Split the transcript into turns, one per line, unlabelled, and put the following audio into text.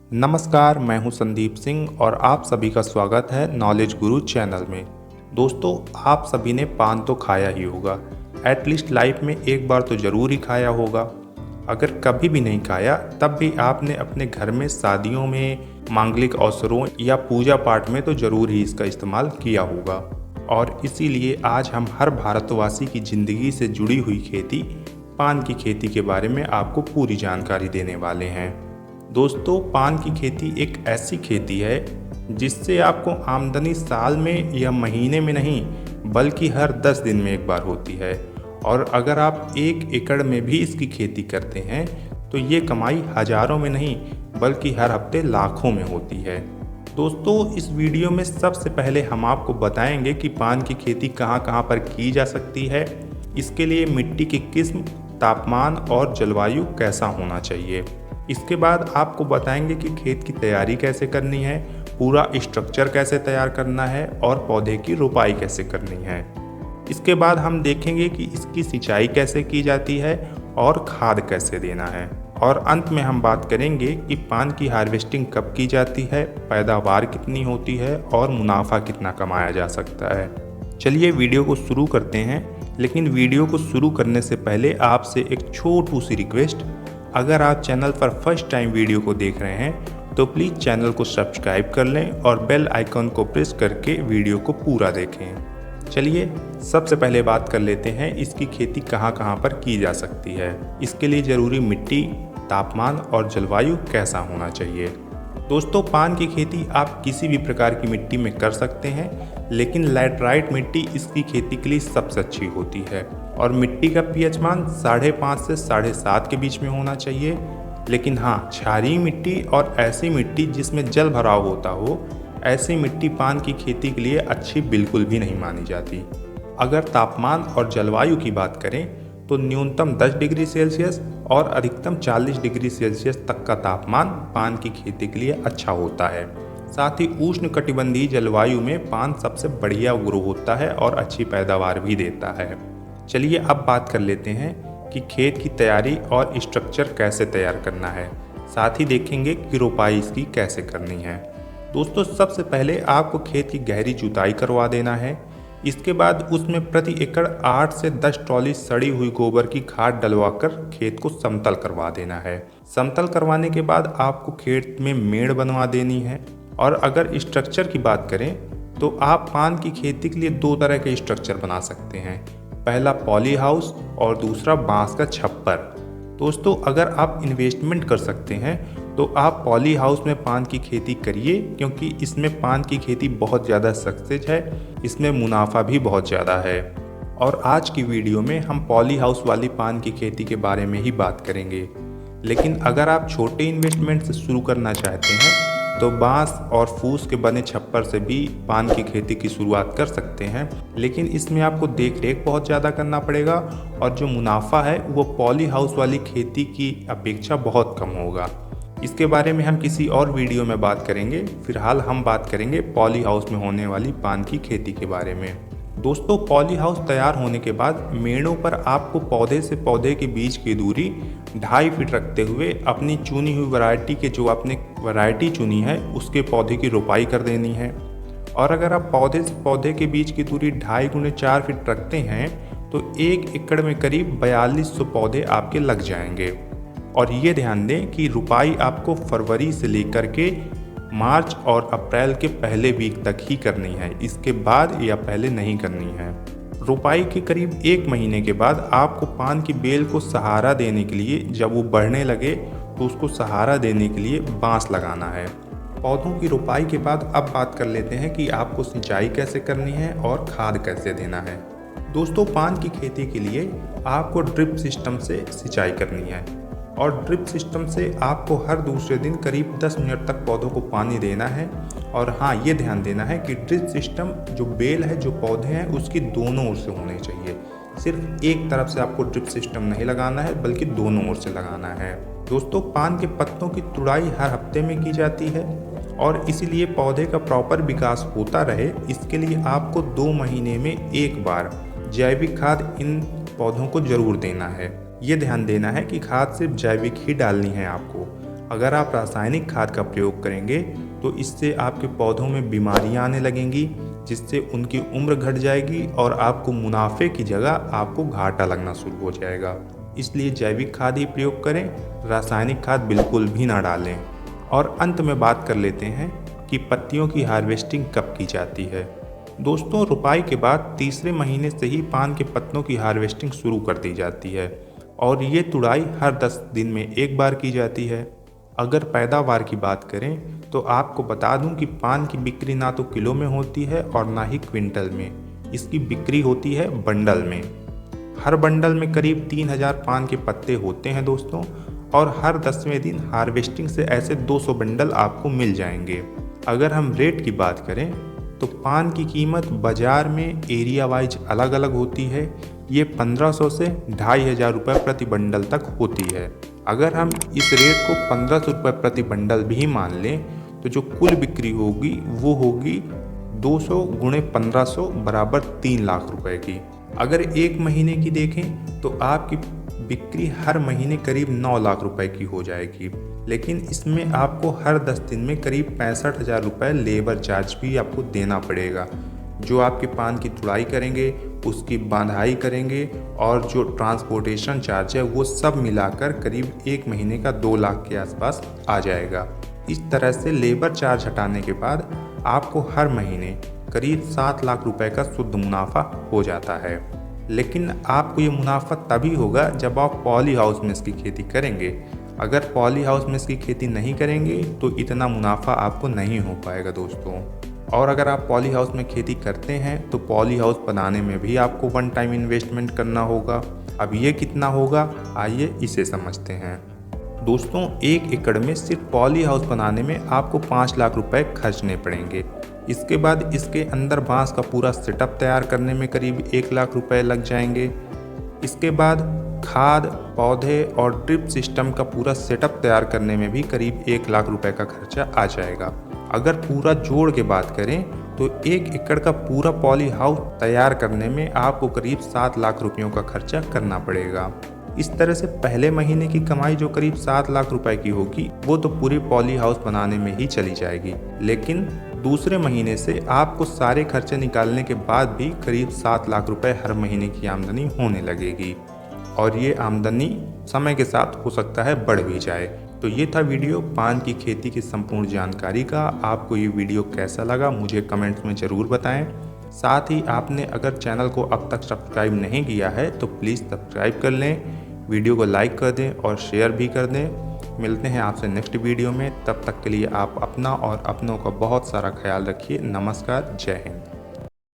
नमस्कार, मैं हूं संदीप सिंह और आप सभी का स्वागत है नॉलेज गुरु चैनल में। दोस्तों, आप सभी ने पान तो खाया ही होगा, एटलीस्ट लाइफ में एक बार तो ज़रूर ही खाया होगा। अगर कभी भी नहीं खाया तब भी आपने अपने घर में शादियों में, मांगलिक अवसरों या पूजा पाठ में तो ज़रूर ही इसका इस्तेमाल किया होगा। और इसीलिए आज हम हर भारतवासी की ज़िंदगी से जुड़ी हुई खेती, पान की खेती के बारे में आपको पूरी जानकारी देने वाले हैं। दोस्तों, पान की खेती एक ऐसी खेती है जिससे आपको आमदनी साल में या महीने में नहीं बल्कि हर 10 दिन में एक बार होती है। और अगर आप 1 एकड़ में भी इसकी खेती करते हैं तो ये कमाई हज़ारों में नहीं बल्कि हर हफ्ते लाखों में होती है। दोस्तों, इस वीडियो में सबसे पहले हम आपको बताएंगे कि पान की खेती कहाँ कहाँ पर की जा सकती है। इसके लिए मिट्टी की किस्म, तापमान और जलवायु कैसा होना चाहिए। इसके बाद आपको बताएंगे कि खेत की तैयारी कैसे करनी है, पूरा स्ट्रक्चर कैसे तैयार करना है और पौधे की रोपाई कैसे करनी है। इसके बाद हम देखेंगे कि इसकी सिंचाई कैसे की जाती है और खाद कैसे देना है। और अंत में हम बात करेंगे कि पान की हार्वेस्टिंग कब की जाती है, पैदावार कितनी होती है और मुनाफा कितना कमाया जा सकता है। चलिए वीडियो को शुरू करते हैं, लेकिन वीडियो को शुरू करने से पहले आपसे एक छोटी सी रिक्वेस्ट। अगर आप चैनल पर फर्स्ट टाइम वीडियो को देख रहे हैं तो प्लीज़ चैनल को सब्सक्राइब कर लें और बेल आइकन को प्रेस करके वीडियो को पूरा देखें। चलिए सबसे पहले बात कर लेते हैं इसकी खेती कहाँ कहाँ पर की जा सकती है। इसके लिए ज़रूरी मिट्टी, तापमान और जलवायु कैसा होना चाहिए। दोस्तों, पान की खेती आप किसी भी प्रकार की मिट्टी में कर सकते हैं, लेकिन लैटराइट मिट्टी इसकी खेती के लिए सबसे अच्छी होती है। और मिट्टी का पीएच मान 5.5 से 7.5 के बीच में होना चाहिए। लेकिन हाँ, क्षारीय मिट्टी और ऐसी मिट्टी जिसमें जल भराव होता हो, ऐसी मिट्टी पान की खेती के लिए अच्छी बिल्कुल भी नहीं मानी जाती। अगर तापमान और जलवायु की बात करें तो न्यूनतम 10 डिग्री सेल्सियस और अधिकतम 40 डिग्री सेल्सियस तक का तापमान पान की खेती के लिए अच्छा होता है। साथ ही उष्णकटिबंधीय जलवायु में पान सबसे बढ़िया ग्रो होता है और अच्छी पैदावार भी देता है। चलिए अब बात कर लेते हैं कि खेत की तैयारी और स्ट्रक्चर कैसे तैयार करना है। साथ ही देखेंगे कि रोपाई इसकी कैसे करनी है। दोस्तों, सबसे पहले आपको खेत की गहरी जुताई करवा देना है। इसके बाद उसमें प्रति एकड़ 8 से 10 ट्रॉली सड़ी हुई गोबर की खाद डलवाकर खेत को समतल करवा देना है। समतल करवाने के बाद आपको खेत में मेड़ बनवा देनी है। और अगर स्ट्रक्चर की बात करें तो आप पान की खेती के लिए 2 तरह के स्ट्रक्चर बना सकते हैं। पहला पॉली हाउस और दूसरा बांस का छप्पर। दोस्तों, अगर आप इन्वेस्टमेंट कर सकते हैं तो आप पॉली हाउस में पान की खेती करिए, क्योंकि इसमें पान की खेती बहुत ज़्यादा सक्सेस है, इसमें मुनाफा भी बहुत ज़्यादा है। और आज की वीडियो में हम पॉली हाउस वाली पान की खेती के बारे में ही बात करेंगे। लेकिन अगर आप छोटे इन्वेस्टमेंट से शुरू करना चाहते हैं तो बांस और फूस के बने छप्पर से भी पान की खेती की शुरुआत कर सकते हैं, लेकिन इसमें आपको देख रेख बहुत ज़्यादा करना पड़ेगा और जो मुनाफा है वो पॉली हाउस वाली खेती की अपेक्षा बहुत कम होगा। इसके बारे में हम किसी और वीडियो में बात करेंगे। फिलहाल हम बात करेंगे पॉली हाउस में होने वाली पान की खेती के बारे में। दोस्तों, पॉली हाउस तैयार होने के बाद मेड़ों पर आपको पौधे से पौधे के बीच की दूरी 2.5 फीट रखते हुए अपनी चुनी हुई वैरायटी के, जो आपने वैरायटी चुनी है, उसके पौधे की रोपाई कर देनी है। और अगर आप पौधे से पौधे के बीच की दूरी 2.5 गुणे 4 फीट रखते हैं तो 1 एकड़ में करीब 4200 पौधे आपके लग जाएंगे। और ये ध्यान दें कि रुपाई आपको फरवरी से लेकर के मार्च और अप्रैल के पहले वीक तक ही करनी है, इसके बाद या पहले नहीं करनी है। रुपाई के करीब 1 महीने के बाद आपको पान की बेल को सहारा देने के लिए, जब वो बढ़ने लगे तो उसको सहारा देने के लिए बांस लगाना है। पौधों की रुपाई के बाद अब बात कर लेते हैं कि आपको सिंचाई कैसे करनी है और खाद कैसे देना है। दोस्तों, पान की खेती के लिए आपको ड्रिप सिस्टम से सिंचाई करनी है। और ड्रिप सिस्टम से आपको हर दूसरे दिन करीब 10 मिनट तक पौधों को पानी देना है। और हाँ, ये ध्यान देना है कि ड्रिप सिस्टम जो बेल है, जो पौधे हैं, उसकी दोनों ओर से होने चाहिए। सिर्फ एक तरफ से आपको ड्रिप सिस्टम नहीं लगाना है बल्कि दोनों ओर से लगाना है। दोस्तों, पान के पत्तों की तुड़ाई हर हफ्ते में की जाती है और इसीलिए पौधे का प्रॉपर विकास होता रहे, इसके लिए आपको 2 महीने में एक बार जैविक खाद इन पौधों को जरूर देना है। ये ध्यान देना है कि खाद सिर्फ जैविक ही डालनी है आपको। अगर आप रासायनिक खाद का प्रयोग करेंगे तो इससे आपके पौधों में बीमारियां आने लगेंगी, जिससे उनकी उम्र घट जाएगी और आपको मुनाफे की जगह आपको घाटा लगना शुरू हो जाएगा। इसलिए जैविक खाद ही प्रयोग करें, रासायनिक खाद बिल्कुल भी ना डालें। और अंत में बात कर लेते हैं कि पत्तियों की हार्वेस्टिंग कब की जाती है। दोस्तों, रुपाई के बाद तीसरे महीने से ही पान के पत्तों की हार्वेस्टिंग शुरू कर दी जाती है और ये तुड़ाई हर 10 दिन में एक बार की जाती है। अगर पैदावार की बात करें तो आपको बता दूं कि पान की बिक्री ना तो किलो में होती है और ना ही क्विंटल में। इसकी बिक्री होती है बंडल में। हर बंडल में करीब 3000 पान के पत्ते होते हैं दोस्तों, और हर 10वें दिन हार्वेस्टिंग से ऐसे 200 बंडल आपको मिल जाएंगे। अगर हम रेट की बात करें तो पान की कीमत बाजार में एरिया वाइज अलग अलग होती है। ये 1500 से 2500 रुपये प्रति बंडल तक होती है। अगर हम इस रेट को 1500 रुपये प्रति बंडल भी मान लें तो जो कुल बिक्री होगी वो होगी 200 गुणे 1500 बराबर 3 लाख रुपए की। अगर एक महीने की देखें तो आपकी बिक्री हर महीने करीब 9 लाख रुपए की हो जाएगी, लेकिन इसमें आपको हर 10 दिन में करीब 65,000 रुपये लेबर चार्ज भी आपको देना पड़ेगा। जो आपके पान की तुड़ाई करेंगे, उसकी बांधाई करेंगे और जो ट्रांसपोर्टेशन चार्ज है वो सब मिलाकर करीब एक महीने का 2 लाख के आसपास आ जाएगा। इस तरह से लेबर चार्ज हटाने के बाद आपको हर महीने करीब 7 लाख रुपए का शुद्ध मुनाफा हो जाता है। लेकिन आपको ये मुनाफा तभी होगा जब आप पॉली हाउस में इसकी खेती करेंगे। अगर पॉली हाउस में इसकी खेती नहीं करेंगे तो इतना मुनाफा आपको नहीं हो पाएगा दोस्तों। और अगर आप पॉली हाउस में खेती करते हैं तो पॉली हाउस बनाने में भी आपको वन टाइम इन्वेस्टमेंट करना होगा। अब ये कितना होगा, आइए इसे समझते हैं। दोस्तों, 1 एकड़ में सिर्फ पॉली हाउस बनाने में आपको 5 लाख रुपए खर्चने पड़ेंगे। इसके बाद इसके अंदर बांस का पूरा सेटअप तैयार करने में करीब 1 लाख रुपए लग जाएंगे। इसके बाद खाद, पौधे और ड्रिप सिस्टम का पूरा सेटअप तैयार करने में भी करीब 1 लाख रुपए का खर्चा आ जाएगा। अगर पूरा जोड़ के बात करें तो 1 एकड़ का पूरा पॉली हाउस तैयार करने में आपको करीब 7 लाख रुपयों का खर्चा करना पड़ेगा। इस तरह से पहले महीने की कमाई जो करीब 7 लाख रुपए की होगी वो तो पूरी पॉली हाउस बनाने में ही चली जाएगी, लेकिन दूसरे महीने से आपको सारे खर्चे निकालने के बाद भी करीब 7 लाख रुपए हर महीने की आमदनी होने लगेगी। और ये आमदनी समय के साथ हो सकता है बढ़ भी जाए। तो ये था वीडियो पान की खेती की संपूर्ण जानकारी का। आपको ये वीडियो कैसा लगा मुझे कमेंट्स में ज़रूर बताएं। साथ ही आपने अगर चैनल को अब तक सब्सक्राइब नहीं किया है तो प्लीज़ सब्सक्राइब कर लें, वीडियो को लाइक कर दें और शेयर भी कर दें। मिलते हैं आपसे नेक्स्ट वीडियो में, तब तक के लिए आप अपना और अपनों का बहुत सारा ख्याल रखिए। नमस्कार, जय हिंद।